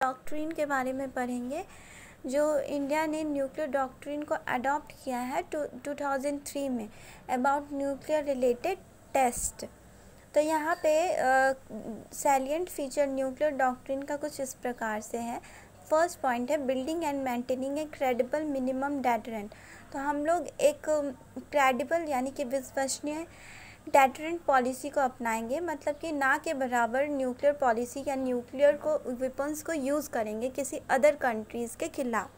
Doctrine के बारे में पढ़ेंगे जो इंडिया ने न्यूक्लियर डॉक्ट्रिन को अडॉप्ट किया है 2003 में अबाउट न्यूक्लियर रिलेटेड टेस्ट। तो यहाँ पे सैलिएंट फीचर न्यूक्लियर डॉक्ट्रिन का कुछ इस प्रकार से है। फर्स्ट पॉइंट है building and maintaining A credible minimum deterrent. तो हम लोग एक क्रेडिबल यानी कि विश्वसनीय डेटरेंट पॉलिसी को अपनाएंगे, मतलब कि ना के बराबर न्यूक्लियर पॉलिसी या न्यूक्लियर को वेपन्स को यूज़ करेंगे किसी अदर कंट्रीज़ के खिलाफ।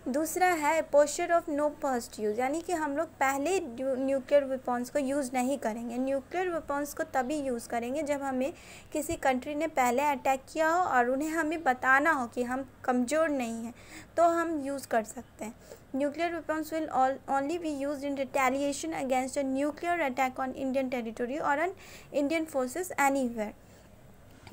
दूसरा है posture of no first use, यानी कि हम लोग पहले न्यूक्लियर वेपन्स को यूज़ नहीं करेंगे। न्यूक्लियर वेपन्स को तभी यूज़ करेंगे जब हमें किसी कंट्री ने पहले अटैक किया हो और उन्हें हमें बताना हो कि हम कमज़ोर नहीं हैं, तो हम यूज़ कर सकते हैं। Nuclear weapons will only be used in retaliation against a nuclear attack on Indian territory or on Indian forces anywhere.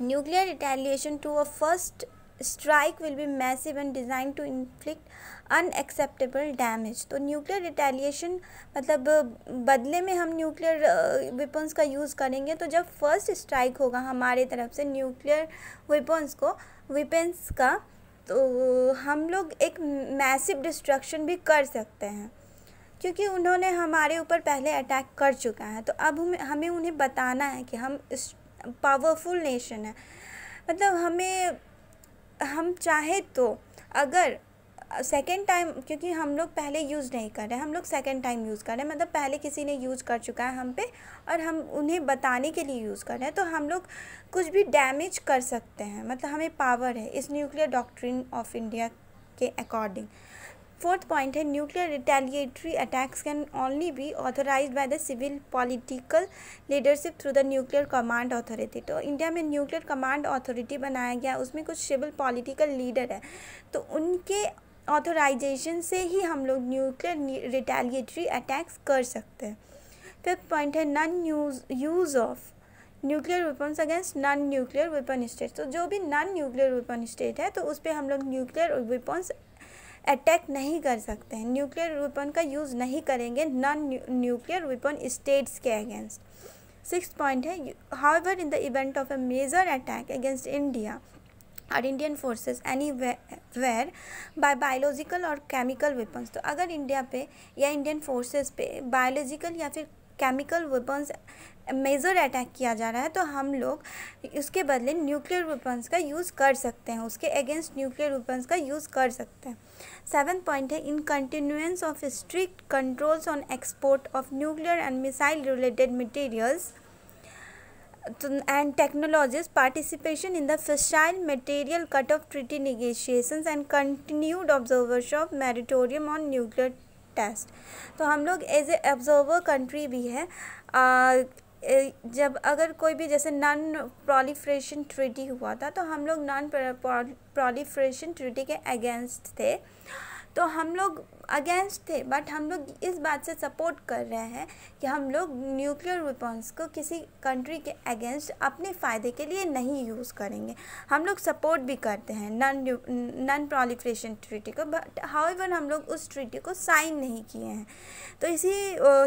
Nuclear retaliation to a first strike will be massive and designed to inflict unacceptable damage. तो nuclear retaliation मतलब बदले में हम nuclear weapons का use करेंगे, तो जब first strike होगा हमारे तरफ से न्यूक्लियर वेपन्स का, तो हम लोग एक मैसिव डिस्ट्रक्शन भी कर सकते हैं, क्योंकि उन्होंने हमारे ऊपर पहले अटैक कर चुका है। तो अब हमें उन्हें बताना है कि हम पावरफुल नेशन है। मतलब हम चाहे तो अगर सेकेंड टाइम, क्योंकि हम लोग पहले यूज़ नहीं कर रहे हैं, हम लोग सेकेंड टाइम यूज़ कर रहे हैं, मतलब पहले किसी ने यूज़ कर चुका है हम पे और हम उन्हें बताने के लिए यूज़ कर रहे हैं, तो हम लोग कुछ भी डैमेज कर सकते हैं। मतलब हमें पावर है इस न्यूक्लियर डॉक्ट्रिन ऑफ इंडिया के अकॉर्डिंग। फोर्थ पॉइंट है nuclear retaliatory attacks can only be authorized by the civil political leadership through the nuclear command authority. तो इंडिया में न्यूक्लियर कमांड अथॉरिटी बनाया गया, उसमें कुछ सिविल पॉलिटिकल लीडर है, तो उनके ऑथराइजेशन से ही हम लोग न्यूक्लियर रिटेलिएटरी अटैक्स कर सकते हैं। फिफ्थ पॉइंट है non use of nuclear weapons against non nuclear weapon state. तो जो भी नॉन न्यूक्लियर वेपन स्टेट है तो उस पर हम लोग न्यूक्लियर वेपन्स अटैक नहीं कर सकते हैं, न्यूक्लियर वेपन का यूज़ नहीं करेंगे नॉन न्यूक्लियर वेपन स्टेट्स के अगेंस्ट। सिक्स्थ पॉइंट है however in the event of a major attack against India और Indian forces anywhere by biological और केमिकल वेपन्स। तो अगर इंडिया पे या इंडियन फोर्सेस पे बायोलॉजिकल या फिर केमिकल वेपन्स मेजर अटैक किया जा रहा है, तो हम लोग उसके बदले न्यूक्लियर वेपन्स का यूज़ कर सकते हैं, उसके अगेंस्ट न्यूक्लियर वेपन्स का यूज़ कर सकते हैं। सेवन्थ पॉइंट है in continuance of strict controls on export of nuclear and missile related materials and technologies, participation in the fissile material cut-off treaty negotiations and continued observership of moratorium on nuclear test। तो हम लोग as a observer country भी है। जब अगर कोई भी जैसे नॉन प्रोलिफरेशन ट्रीटी हुआ था, तो हम लोग नॉन प्रोलिफरेशन ट्रीटी के अगेंस्ट थे, तो हम लोग अगेंस्ट थे, बट हम लोग इस बात से सपोर्ट कर रहे हैं कि हम लोग न्यूक्लियर वेपन्स को किसी कंट्री के अगेंस्ट अपने फ़ायदे के लिए नहीं यूज़ करेंगे। हम लोग सपोर्ट भी करते हैं नॉन प्रोलिफरेशन ट्रीटी को, बट हाउएवर हम लोग उस ट्रीटी को साइन नहीं किए हैं। तो इसी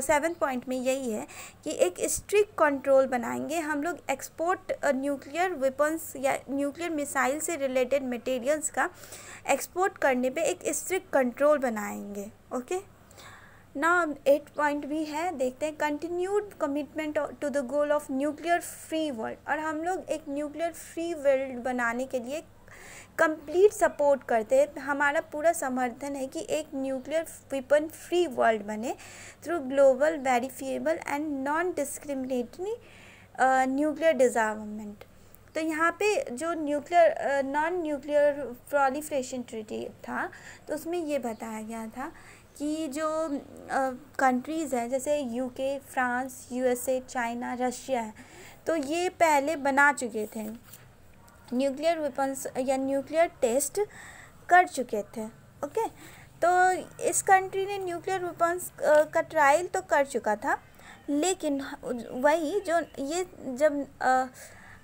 सेवन्थ पॉइंट में यही है कि एक स्ट्रिक्ट कंट्रोल बनाएंगे हम लोग एक्सपोर्ट न्यूक्लियर वेपन्स या न्यूक्लियर मिसाइल से रिलेटेड मटेरियल्स का एक्सपोर्ट करने पे एक स्ट्रिक्ट कंट्रोल बनाएंगे। ओके, ना 8 पॉइंट भी है, देखते हैं continued commitment to the goal of nuclear free world. और हम लोग एक न्यूक्लियर फ्री वर्ल्ड बनाने के लिए कंप्लीट सपोर्ट करते हैं, हमारा पूरा समर्थन है कि एक न्यूक्लियर वेपन फ्री वर्ल्ड बने through global verifiable and non discriminatory nuclear disarmament. तो यहाँ पे जो नॉन न्यूक्लियर प्रोलिफरेशन ट्रीटी था, तो उसमें ये बताया गया था कि जो कंट्रीज़ हैं जैसे UK, France, USA, China, Russia है, तो ये पहले बना चुके थे न्यूक्लियर वेपन्स या न्यूक्लियर टेस्ट कर चुके थे। ओके, तो इस कंट्री ने न्यूक्लियर वेपन्स का ट्रायल तो कर चुका था, लेकिन वही जो ये जब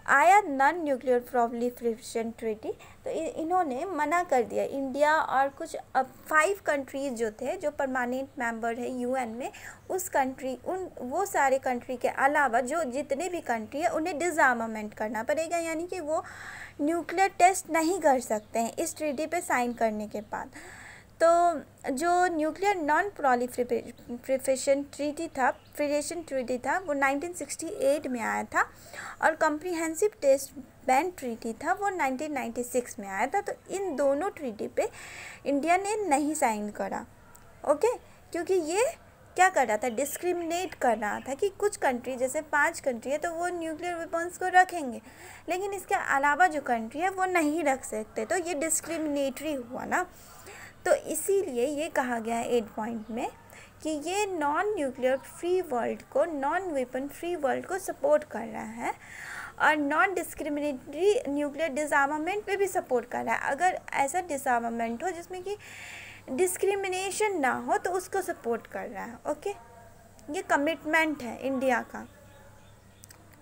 आया नॉन न्यूक्लियर प्रोलिफरेशन ट्रीटी, तो इन्होंने मना कर दिया। इंडिया और कुछ 5 कंट्रीज़ जो थे, जो परमानेंट मेंबर है यूएन में, वो सारे कंट्री के अलावा जो जितने भी कंट्री है उन्हें डिसआर्मामेंट करना पड़ेगा, यानी कि वो न्यूक्लियर टेस्ट नहीं कर सकते हैं इस ट्रीटी पे साइन करने के बाद। तो जो न्यूक्लियर नॉन प्रोलिफरेशन ट्रीटी था वो 1968 में आया था, और कॉम्प्रिहेंसिव टेस्ट बैन ट्रीटी था वो 1996 में आया था। तो इन दोनों ट्रीटी पे इंडिया ने नहीं साइन करा, ओके, क्योंकि ये क्या कर रहा था, डिस्क्रिमिनेट कर रहा था कि कुछ कंट्री, जैसे 5 कंट्री है तो वो न्यूक्लियर वेपन्स को रखेंगे, लेकिन इसके अलावा जो कंट्री है वो नहीं रख सकते, तो ये डिस्क्रिमिनेटरी हुआ ना। तो इसीलिए ये कहा गया है 8 पॉइंट में कि ये नॉन न्यूक्लियर फ्री वर्ल्ड को, नॉन वेपन फ्री वर्ल्ड को सपोर्ट कर रहा है, और नॉन डिस्क्रिमिनेटरी न्यूक्लियर डिसआर्मामेंट पे भी सपोर्ट कर रहा है। अगर ऐसा डिसआर्मामेंट हो जिसमें कि डिस्क्रिमिनेशन ना हो तो उसको सपोर्ट कर रहा है, ओके। ये कमिटमेंट है इंडिया का।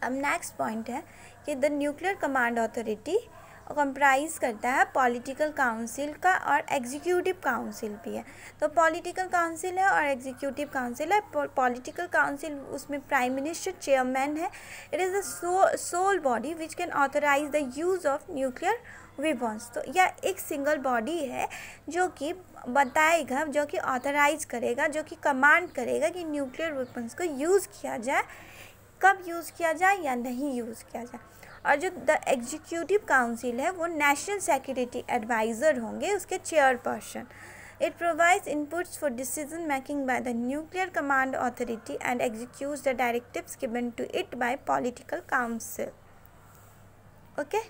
अब नेक्स्ट पॉइंट है कि the nuclear command authority comprise करता है पॉलिटिकल काउंसिल का और एग्जीक्यूटिव काउंसिल भी है। तो पॉलिटिकल काउंसिल है और एग्जीक्यूटिव काउंसिल है। पॉलिटिकल काउंसिल, उसमें प्राइम मिनिस्टर चेयरमैन है। It is the sole body which can authorize the use of nuclear weapons. तो यह एक सिंगल बॉडी है जो कि बताएगा, जो कि ऑथराइज करेगा, जो कि कमांड करेगा कि न्यूक्लियर वेपन्स को यूज़ किया जाए, कब यूज़ किया जाए या नहीं यूज़ किया जाए। और जो द एग्जीक्यूटिव काउंसिल है वो नेशनल सिक्योरिटी एडवाइज़र होंगे, उसके chairperson. It provides inputs for decision making by the nuclear command authority and executes the directives given to it by political council, okay.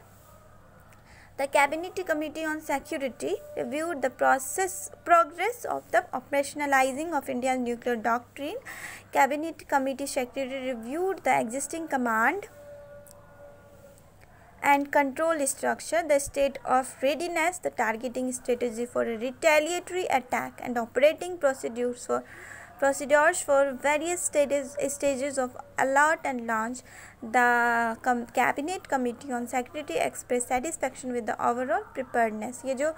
The Cabinet Committee on Security reviewed the progress of the operationalizing of India's nuclear doctrine. Cabinet Committee Secretary reviewed the existing command and control structure, the state of readiness, the targeting strategy for a retaliatory attack, and operating procedures for various stages of alert and launch. The Cabinet Committee on Security expressed satisfaction with the overall preparedness. ये जो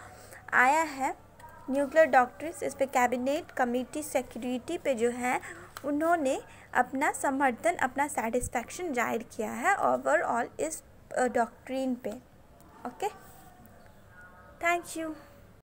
आया है nuclear doctrines, इस पे cabinet committee security पे जो है उन्होंने अपना समर्थन, अपना सेटिस्फैक्शन जाहिर किया है ओवरऑल इस डॉक्ट्रिन पे, ओके। Thank you.